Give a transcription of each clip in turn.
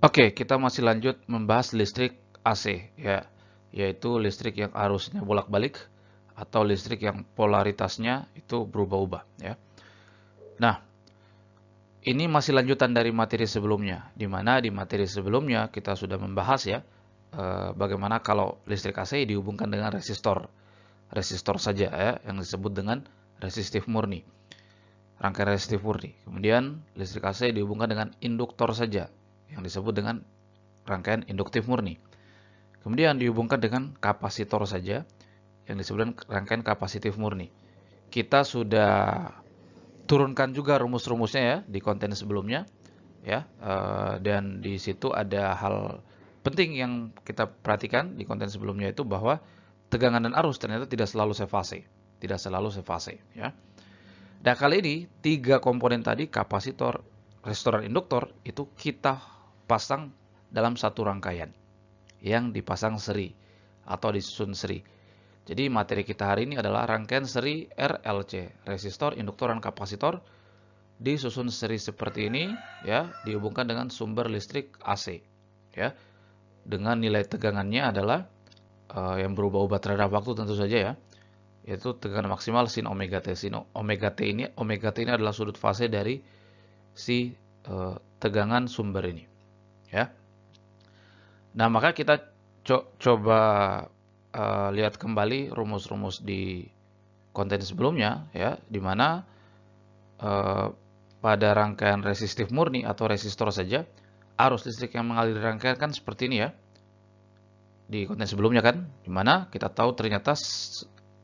Oke, kita masih lanjut membahas listrik AC ya, yaitu listrik yang arusnya bolak-balik atau listrik yang polaritasnya itu berubah-ubah ya. Nah, ini masih lanjutan dari materi sebelumnya, di mana di materi sebelumnya kita sudah membahas ya bagaimana kalau listrik AC dihubungkan dengan resistor, resistor saja ya, yang disebut dengan resistif murni, rangkaian resistif murni. Kemudian listrik AC dihubungkan dengan induktor saja, yang disebut dengan rangkaian induktif murni. Kemudian dihubungkan dengan kapasitor saja, yang disebut rangkaian kapasitif murni. Kita sudah turunkan juga rumus-rumusnya ya di konten sebelumnya ya, dan di situ ada hal penting yang kita perhatikan di konten sebelumnya itu bahwa tegangan dan arus ternyata tidak selalu sefase, tidak selalu sefase ya. Nah kali ini tiga komponen tadi kapasitor, resistor, dan induktor itu kita pasang dalam satu rangkaian yang dipasang seri atau disusun seri. Jadi materi kita hari ini adalah rangkaian seri RLC, resistor, induktor, dan kapasitor disusun seri seperti ini ya, dihubungkan dengan sumber listrik AC ya. Dengan nilai tegangannya adalah yang berubah-ubah terhadap waktu tentu saja ya, yaitu tegangan maksimal sin omega T. Sin omega T ini adalah sudut fase dari si tegangan sumber ini ya. Nah, maka kita coba lihat kembali rumus-rumus di konten sebelumnya ya, di mana pada rangkaian resistif murni atau resistor saja arus listrik yang mengalir di rangkaian kan seperti ini ya. Di konten sebelumnya kan, di mana kita tahu ternyata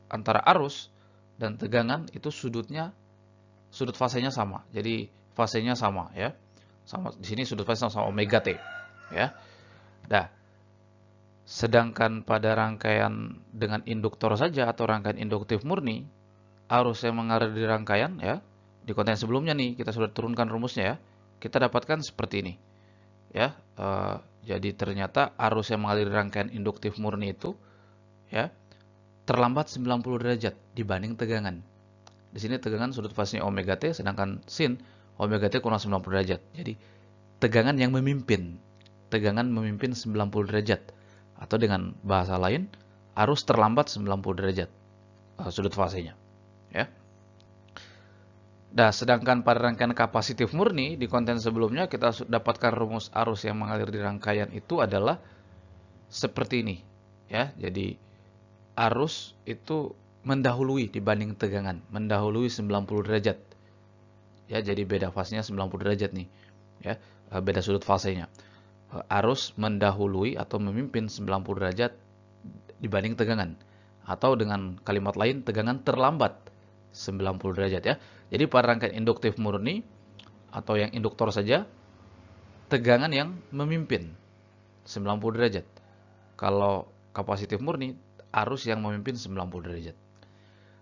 antara arus dan tegangan itu sudut fasenya sama. Jadi fasenya sama ya. Sama di sini sudut fase sama omega T ya. Nah, sedangkan pada rangkaian dengan induktor saja atau rangkaian induktif murni, arus yang mengalir di rangkaian ya, di konten sebelumnya nih kita sudah turunkan rumusnya ya. Kita dapatkan seperti ini. Ya, jadi ternyata arus yang mengalir di rangkaian induktif murni itu ya terlambat 90 derajat dibanding tegangan. Di sini tegangan sudut fasenya omega T, sedangkan sin omega T kurang 90 derajat. Jadi tegangan yang memimpin. Tegangan memimpin 90 derajat. Atau dengan bahasa lain, arus terlambat 90 derajat sudut fasenya. Ya. Nah, sedangkan pada rangkaian kapasitif murni di konten sebelumnya kita dapatkan rumus arus yang mengalir di rangkaian itu adalah seperti ini. Ya, jadi arus itu mendahului dibanding tegangan, mendahului 90 derajat. Ya, jadi beda fasenya 90 derajat nih. Ya, beda sudut fasenya. Arus mendahului atau memimpin 90 derajat dibanding tegangan. Atau dengan kalimat lain, tegangan terlambat 90 derajat ya. Jadi pada rangkaian induktif murni atau yang induktor saja, tegangan yang memimpin 90 derajat. Kalau kapasitif murni, arus yang memimpin 90 derajat.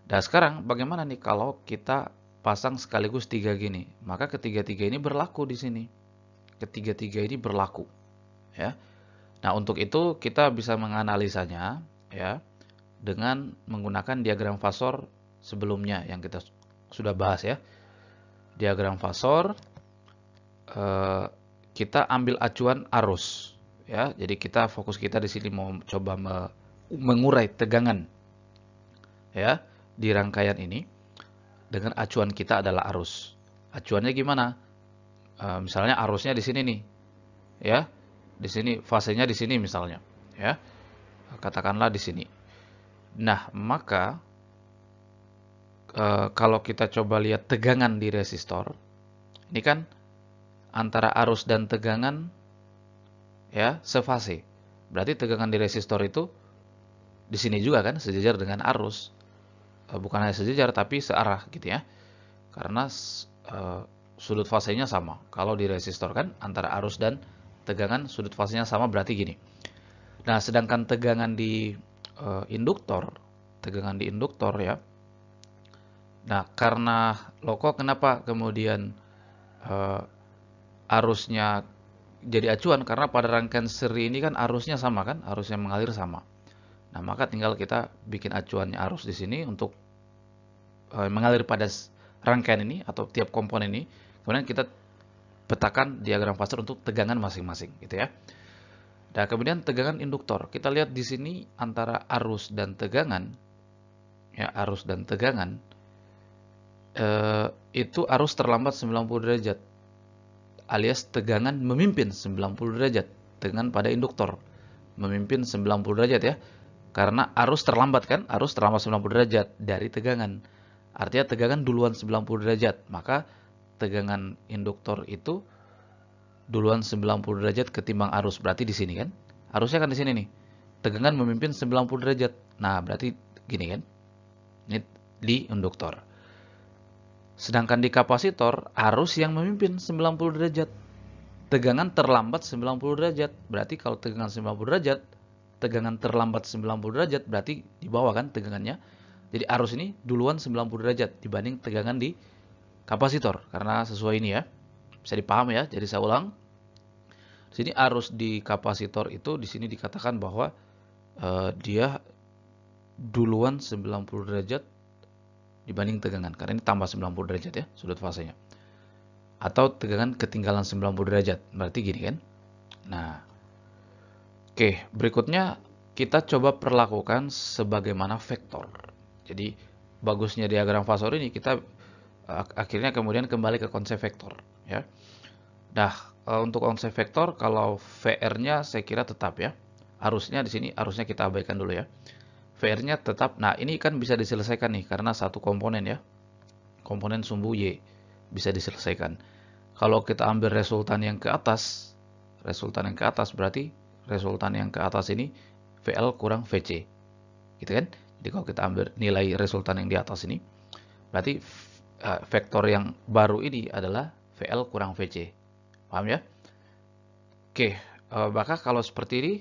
Nah sekarang bagaimana nih kalau kita pasang sekaligus tiga gini? Maka ketiga-tiga ini berlaku di sini. Ketiga-tiga ini berlaku. Ya. Nah untuk itu kita bisa menganalisanya ya dengan menggunakan diagram fasor sebelumnya yang kita sudah bahas ya. Diagram fasor kita ambil acuan arus ya. Jadi kita fokus kita di sini mau coba mengurai tegangan ya di rangkaian ini dengan acuan kita adalah arus. Acuannya gimana? Misalnya arusnya di sini nih. Ya. Di sini fasenya di sini misalnya ya. Katakanlah di sini. Nah, maka kalau kita coba lihat tegangan di resistor, ini kan antara arus dan tegangan ya sefase. Berarti tegangan di resistor itu di sini juga kan sejajar dengan arus. Bukan hanya sejajar tapi searah gitu ya. Karena sudut fasenya sama. Kalau di resistor kan antara arus dan tegangan sudut fasenya sama berarti gini. Nah, sedangkan tegangan di induktor ya. Nah, karena kok kenapa kemudian arusnya jadi acuan? Karena pada rangkaian seri ini kan arusnya sama kan, arusnya mengalir sama. Nah, maka tinggal kita bikin acuannya arus di sini untuk mengalir pada rangkaian ini atau tiap komponen ini. Kemudian kita petakan diagram fase untuk tegangan masing-masing gitu ya. Nah, kemudian tegangan induktor. Kita lihat di sini antara arus dan tegangan. Ya, arus dan tegangan. Itu arus terlambat 90 derajat. Alias tegangan memimpin 90 derajat. Tegangan pada induktor. Memimpin 90 derajat ya. Karena arus terlambat kan. Arus terlambat 90 derajat dari tegangan. Artinya tegangan duluan 90 derajat. Maka tegangan induktor itu duluan 90 derajat ketimbang arus. Berarti di sini kan. Arusnya kan di sini nih. Tegangan memimpin 90 derajat. Nah, berarti gini kan. Ini di induktor. Sedangkan di kapasitor, arus yang memimpin 90 derajat. Tegangan terlambat 90 derajat. Berarti kalau tegangan 90 derajat, tegangan terlambat 90 derajat, berarti di bawah kan tegangannya. Jadi arus ini duluan 90 derajat dibanding tegangan di kapasitor. Karena sesuai ini ya. Bisa dipahami ya. Jadi saya ulang. Di sini arus di kapasitor itu di sini dikatakan bahwa dia duluan 90 derajat dibanding tegangan. Karena ini tambah 90 derajat ya sudut fasenya. Atau tegangan ketinggalan 90 derajat. Berarti gini kan. Nah. Oke, berikutnya kita coba perlakukan sebagaimana vektor. Jadi bagusnya diagram fasor ini kita akhirnya kemudian kembali ke konsep vektor ya. Nah, untuk konsep vektor kalau VR-nya saya kira tetap ya. Arusnya di sini arusnya kita abaikan dulu ya. VR-nya tetap. Nah, ini kan bisa diselesaikan nih karena satu komponen ya. Komponen sumbu Y bisa diselesaikan. Kalau kita ambil resultan yang ke atas, berarti resultan yang ke atas ini VL kurang VC. Gitu kan? Jadi kalau kita ambil nilai resultan yang di atas ini, berarti vektor yang baru ini adalah VL kurang VC. Paham ya? Oke, maka kalau seperti ini,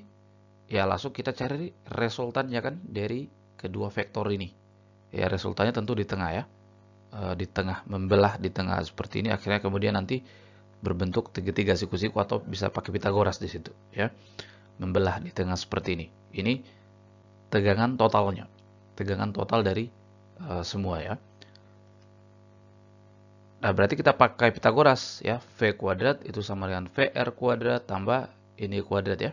ya langsung kita cari resultannya kan dari kedua vektor ini. Ya resultannya tentu di tengah ya. Di tengah, membelah di tengah seperti ini. Akhirnya kemudian nanti berbentuk segitiga siku-siku atau bisa pakai Pitagoras di situ ya. Membelah di tengah seperti ini. Ini tegangan totalnya. Tegangan total dari semua ya. Nah, berarti kita pakai Pitagoras ya. V kuadrat itu sama dengan VR kuadrat tambah ini kuadrat ya.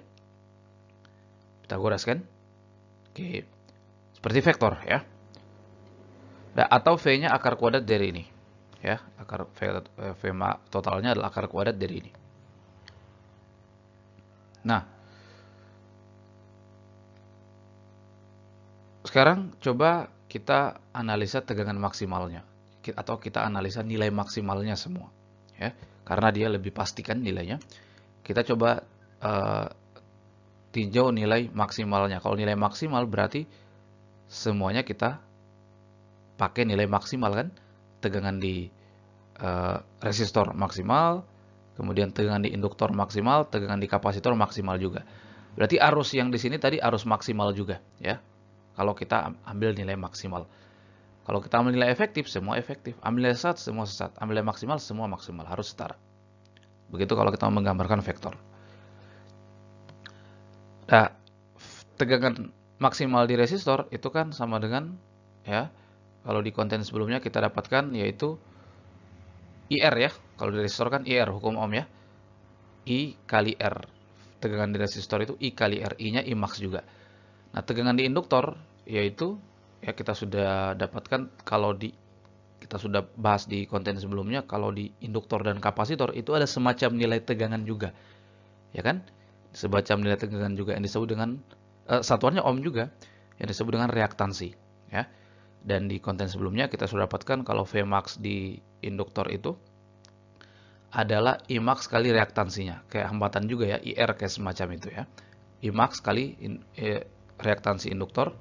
Pitagoras kan? Oke. Seperti vektor ya. Nah, atau V-nya akar kuadrat dari ini. Ya, akar V totalnya adalah akar kuadrat dari ini. Nah, sekarang coba kita analisa tegangan maksimalnya atau kita analisa nilai maksimalnya semua ya. Karena dia lebih pastikan nilainya. Kita coba tinjau nilai maksimalnya. Kalau nilai maksimal berarti semuanya kita pakai nilai maksimal kan. Tegangan di resistor maksimal, kemudian tegangan di induktor maksimal, tegangan di kapasitor maksimal juga. Berarti arus yang di sini tadi arus maksimal juga ya. Kalau kita ambil nilai maksimal. Kalau kita ambil nilai efektif, semua efektif. Ambil nilai sesat, semua sesat. Ambil nilai maksimal, semua maksimal. Harus setara. Begitu kalau kita menggambarkan vektor. Nah, tegangan maksimal di resistor itu kan sama dengan ya. Kalau di konten sebelumnya kita dapatkan yaitu IR ya. Kalau di resistor kan IR, hukum Ohm ya. I kali R. Tegangan di resistor itu I kali R. I-nya I max juga. Nah, tegangan di induktor yaitu ya kita sudah dapatkan kalau kita sudah bahas di konten sebelumnya, kalau di induktor dan kapasitor itu ada semacam nilai tegangan juga. Ya kan? Semacam nilai tegangan juga yang disebut dengan satuannya ohm juga yang disebut dengan reaktansi, ya. Dan di konten sebelumnya kita sudah dapatkan kalau Vmax di induktor itu adalah Imax kali reaktansinya. Kayak hambatan juga ya, IR kayak semacam itu ya. Imax kali reaktansi induktor.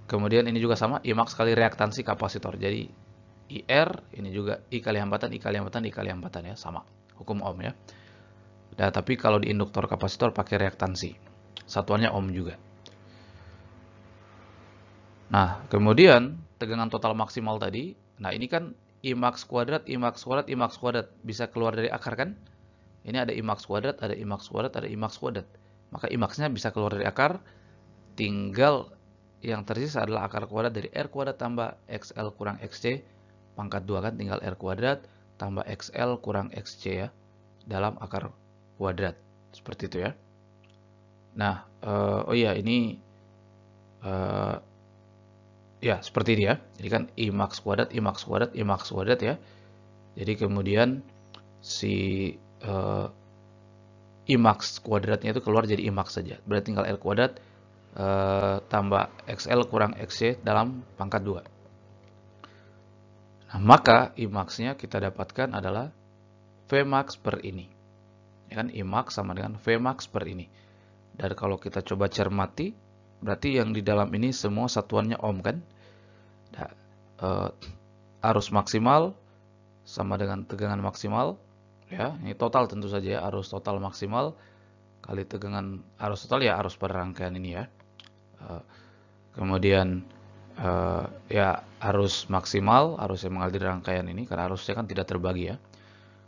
Kemudian ini juga sama, Imax kali reaktansi kapasitor. Jadi IR ini juga I kali hambatan, I kali hambatan, I kali hambatan ya, sama. Hukum Ohm ya. Nah, tapi kalau di induktor kapasitor pakai reaktansi. Satuannya Ohm juga. Nah, kemudian tegangan total maksimal tadi, nah ini kan Imax kuadrat, Imax kuadrat, Imax kuadrat bisa keluar dari akar kan? Ini ada Imax kuadrat, ada Imax kuadrat, ada Imax kuadrat. Maka Imaxnya bisa keluar dari akar, tinggal yang tersisa adalah akar kuadrat dari R kuadrat tambah XL kurang XC pangkat 2 kan, tinggal R kuadrat tambah XL kurang XC ya, dalam akar kuadrat. Seperti itu ya. Nah, oh iya, ini ya seperti ini ya. Jadi kan I max kuadrat, I max kuadrat, I max kuadrat ya. Jadi kemudian si I max kuadratnya itu keluar jadi I max saja. Berarti tinggal L kuadrat tambah XL kurang XC dalam pangkat 2. Nah, maka I max-nya kita dapatkan adalah V max per ini. Ya kan, I max sama dengan V max per ini. Dan kalau kita coba cermati, berarti yang di dalam ini semua satuannya ohm kan? Nah, arus maksimal sama dengan tegangan maksimal. Ya, ini total tentu saja ya, arus total maksimal kali tegangan arus total ya, arus pada rangkaian ini ya. Kemudian ya arus maksimal, arus yang mengalir di rangkaian ini, karena arusnya kan tidak terbagi ya.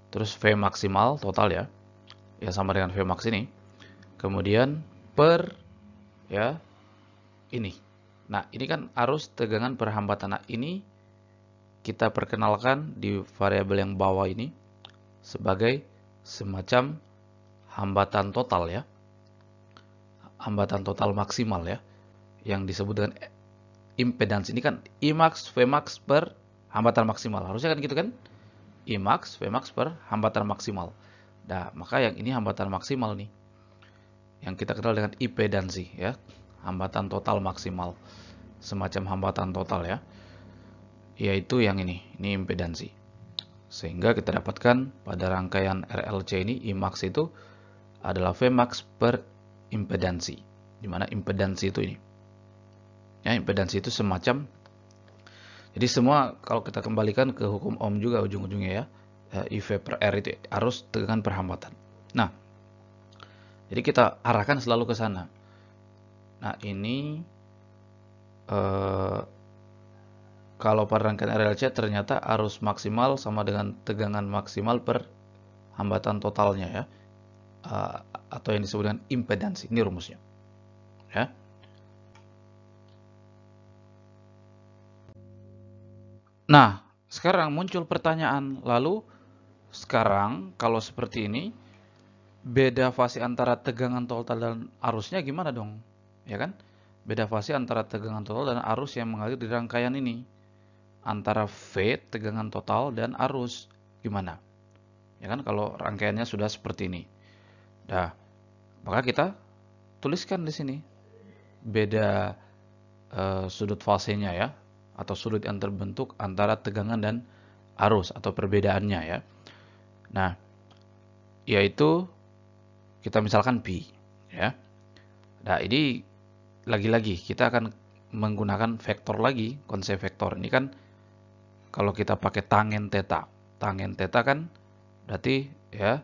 Terus V maksimal total ya, ya sama dengan V max ini. Kemudian per ya ini. Nah, ini kan arus tegangan per hambatan. Nah, ini kita perkenalkan di variabel yang bawah ini sebagai semacam hambatan total ya. Hambatan total maksimal ya, yang disebut dengan impedansi. Ini kan I max V max per hambatan maksimal. Harusnya kan gitu kan? I max V max per hambatan maksimal. Nah, maka yang ini hambatan maksimal nih. Yang kita kenal dengan impedansi ya. Hambatan total maksimal. Semacam hambatan total ya. Yaitu yang ini impedansi. Sehingga kita dapatkan pada rangkaian RLC ini I max itu adalah V max per impedansi. Dimana impedansi itu ini. Ya, impedansi itu semacam, jadi semua kalau kita kembalikan ke hukum Ohm juga ujung-ujungnya ya, IV per R itu arus tegangan per hambatan. Nah, jadi kita arahkan selalu ke sana. Nah, ini kalau pada rangkaian RLC ternyata arus maksimal sama dengan tegangan maksimal per hambatan totalnya ya, atau yang disebut dengan impedansi. Ini rumusnya ya. Nah, sekarang muncul pertanyaan, lalu sekarang kalau seperti ini, beda fase antara tegangan total dan arusnya gimana dong? Ya kan? Beda fase antara tegangan total dan arus yang mengalir di rangkaian ini. Antara V, tegangan total, dan arus. Gimana? Ya kan, kalau rangkaiannya sudah seperti ini. Nah, maka kita tuliskan di sini. Beda sudut fasenya ya, atau sudut yang terbentuk antara tegangan dan arus atau perbedaannya ya. Nah, yaitu kita misalkan pi ya. Nah, ini lagi-lagi kita akan menggunakan vektor lagi, konsep vektor. Ini kan kalau kita pakai tangen theta. Tangen theta kan berarti ya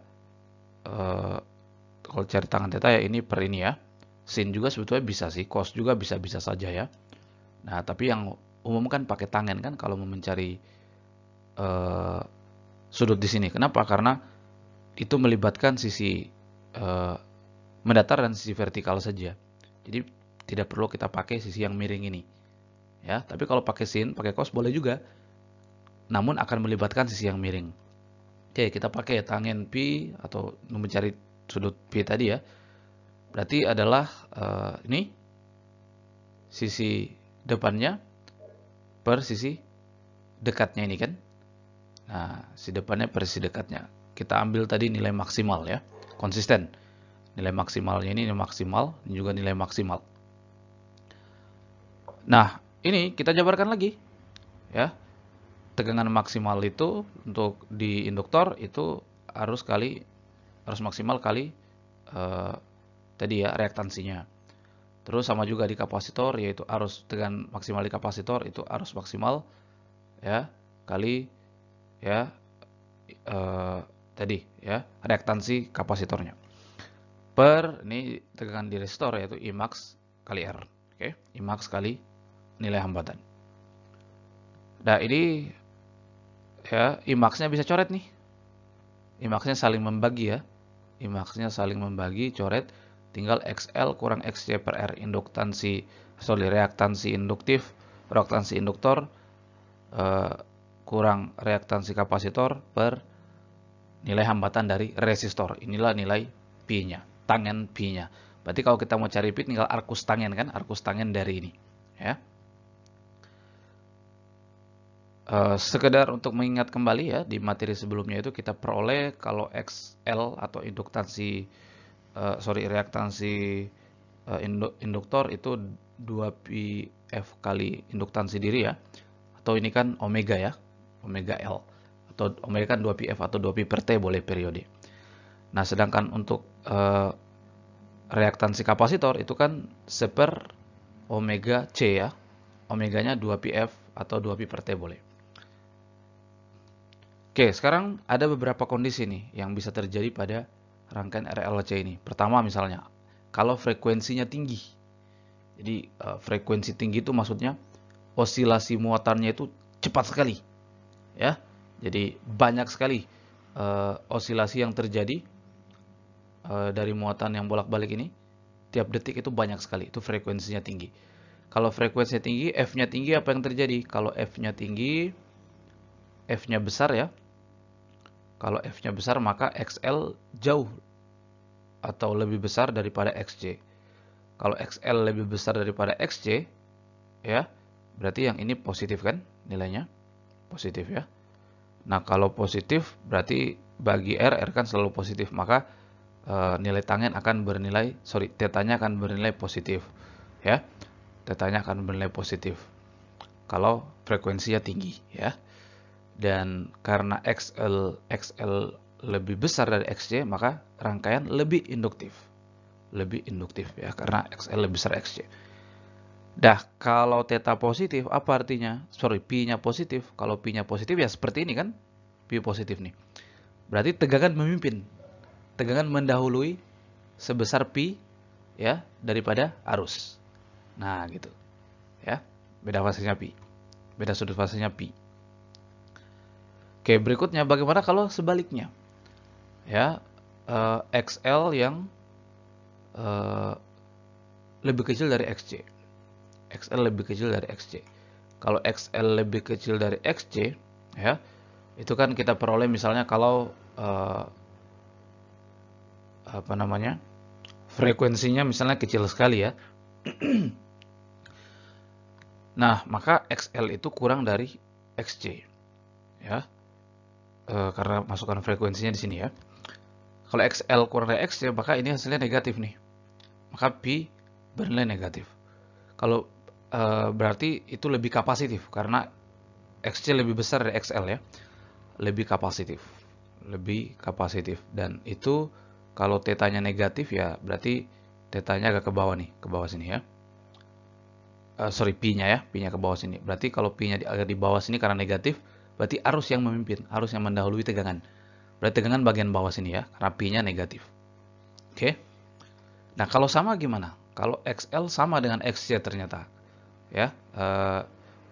kalau cari tangen theta ya ini per ini ya. Sin juga sebetulnya bisa sih, cos juga bisa-bisa saja ya. Nah, tapi yang umum kan pakai tangen kan kalau mau mencari sudut di sini. Kenapa? Karena itu melibatkan sisi mendatar dan sisi vertikal saja. Jadi tidak perlu kita pakai sisi yang miring ini. Ya, tapi kalau pakai sin, pakai cos boleh juga. Namun akan melibatkan sisi yang miring. Oke, kita pakai tangen pi atau mencari sudut pi tadi ya. Berarti adalah ini sisi depannya per sisi dekatnya ini kan. Nah, sisi depannya per sisi dekatnya. Kita ambil tadi nilai maksimal ya. Konsisten. Nilai maksimalnya ini nilai maksimal, ini juga nilai maksimal. Nah, ini kita jabarkan lagi. Ya. Tegangan maksimal itu untuk di induktor itu arus maksimal kali tadi ya reaktansinya. Terus sama juga di kapasitor, yaitu arus tegangan maksimal di kapasitor itu arus maksimal ya kali ya tadi ya reaktansi kapasitornya. Per ini tegangan di resistor yaitu I max kali R. Oke, I max kali nilai hambatan. Nah, ini ya I max-nya bisa coret nih. I max-nya saling membagi ya. I max-nya saling membagi, coret, tinggal XL kurang XC per R reaktansi induktif, reaktansi induktor kurang reaktansi kapasitor per nilai hambatan dari resistor. Inilah nilai Pi-nya, tangen Pi-nya. Berarti kalau kita mau cari Pi tinggal arkus tangen kan, arkus tangen dari ini. Ya. Sekedar untuk mengingat kembali ya, di materi sebelumnya itu kita peroleh kalau XL atau reaktansi induktor itu 2πf kali induktansi diri ya. Atau ini kan omega ya, omega L. Atau omega kan 2πf atau 2π per T boleh periode. Nah, sedangkan untuk reaktansi kapasitor itu kan seper omega C ya. Omeganya 2πf atau 2π per T boleh. Oke, sekarang ada beberapa kondisi nih yang bisa terjadi pada rangkaian RLC ini. Pertama misalnya, kalau frekuensinya tinggi. Jadi frekuensi tinggi itu maksudnya osilasi muatannya itu cepat sekali. Ya. Jadi banyak sekali osilasi yang terjadi dari muatan yang bolak-balik ini. Tiap detik itu banyak sekali, itu frekuensinya tinggi. Kalau frekuensinya tinggi, F-nya tinggi, apa yang terjadi? Kalau F-nya tinggi, F-nya besar ya. Kalau F-nya besar, maka XL jauh atau lebih besar daripada XC. Kalau XL lebih besar daripada XC, ya, berarti yang ini positif kan nilainya? Positif ya. Nah, kalau positif berarti bagi R kan selalu positif, maka nilai tangen akan bernilai, tetanya akan bernilai positif. Ya, tetanya akan bernilai positif. Kalau frekuensinya tinggi ya. Dan karena XL lebih besar dari XC, maka rangkaian lebih induktif. Lebih induktif ya, karena XL lebih besar XC. Dah, kalau theta positif, apa artinya? Pi-nya positif. Kalau Pi-nya positif ya seperti ini kan? Pi positif nih. Berarti tegangan memimpin. Tegangan mendahului sebesar Pi ya daripada arus. Nah, gitu. Ya, beda fasenya Pi. Beda sudut fasenya Pi. Oke, berikutnya bagaimana kalau sebaliknya? Ya, XL yang lebih kecil dari XC. XL lebih kecil dari XC. Kalau XL lebih kecil dari XC, ya, itu kan kita peroleh misalnya kalau frekuensinya misalnya kecil sekali ya. Nah, maka XL itu kurang dari XC, ya. Karena masukkan frekuensinya di sini ya. Kalau XL kurang dari XC, maka ini hasilnya negatif nih. Maka Pi bernilai negatif. Kalau berarti itu lebih kapasitif karena XC lebih besar dari XL ya. Lebih kapasitif. Lebih kapasitif. Dan itu kalau tetanya negatif ya berarti tetanya agak ke bawah nih, ke bawah sini ya. Pi-nya ya, Pi-nya ke bawah sini. Berarti kalau Pi-nya agak di bawah sini karena negatif, berarti arus yang memimpin, arus yang mendahului tegangan. Berarti tegangan bagian bawah sini ya, karena Pi-nya negatif. Oke. Nah, kalau sama gimana? Kalau XL sama dengan XC ternyata. Ya,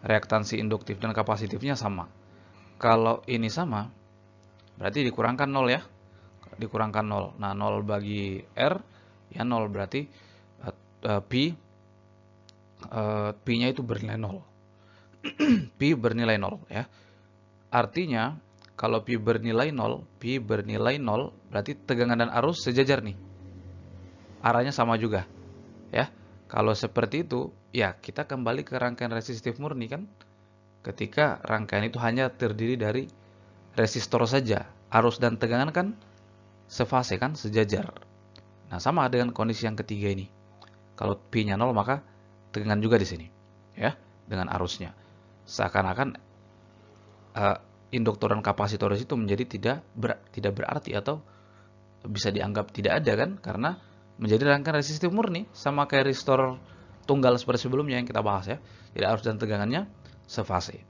reaktansi induktif dan kapasitifnya sama. Kalau ini sama, berarti dikurangkan 0 ya. Dikurangkan 0. Nah, 0 bagi R, ya 0 berarti Pi-nya itu bernilai 0. Pi bernilai 0 ya. Artinya kalau Pi bernilai 0, berarti tegangan dan arus sejajar nih. Arahnya sama juga. Ya. Kalau seperti itu, ya kita kembali ke rangkaian resistif murni kan. Ketika rangkaian itu hanya terdiri dari resistor saja, arus dan tegangan kan sefase kan, sejajar. Nah, sama dengan kondisi yang ketiga ini. Kalau Pi-nya 0, maka tegangan juga di sini. Ya, dengan arusnya. Seakan-akan induktor dan kapasitor itu menjadi tidak berarti atau bisa dianggap tidak ada kan, karena menjadi rangkaian resistif murni sama kayak resistor tunggal seperti sebelumnya yang kita bahas ya. Jadi arus dan tegangannya sefase.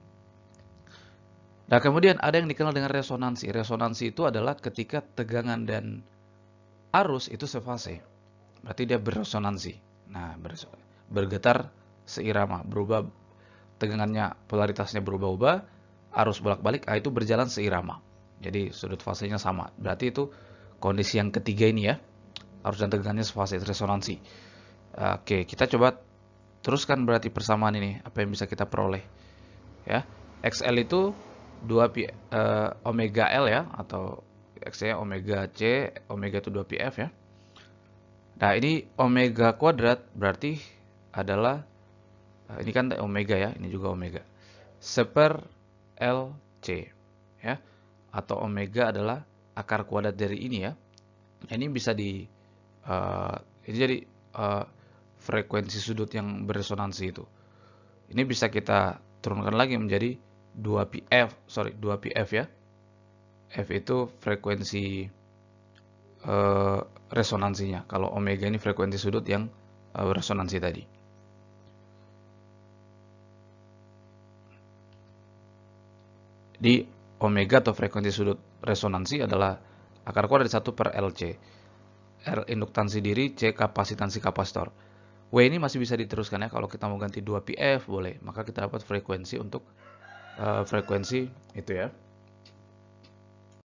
Nah, kemudian ada yang dikenal dengan resonansi. Resonansi itu adalah ketika tegangan dan arus itu sefase. Berarti dia berresonansi. Nah, bergetar seirama, berubah tegangannya, polaritasnya berubah-ubah, arus bolak-balik, itu berjalan seirama. Jadi sudut fasenya sama. Berarti itu kondisi yang ketiga ini ya. Arus dan tegangannya sefase, resonansi. Oke, kita coba teruskan berarti persamaan ini. Apa yang bisa kita peroleh? Ya, XL itu omega L ya, atau X-nya omega C, omega itu 2πf ya. Nah, ini omega kuadrat berarti adalah, ini kan omega ya, ini juga omega. Seper LC ya. Atau omega adalah akar kuadrat dari ini ya. Ini bisa ini jadi frekuensi sudut yang beresonansi itu. Ini bisa kita turunkan lagi menjadi 2πf ya. F itu frekuensi resonansinya. Kalau omega ini frekuensi sudut yang resonansi tadi. Di omega atau frekuensi sudut resonansi adalah akar kuadrat 1 per LC. R induktansi diri, C kapasitansi kapasitor. W ini masih bisa diteruskan ya. Kalau kita mau ganti 2πf boleh. Maka kita dapat frekuensi untuk frekuensi itu ya.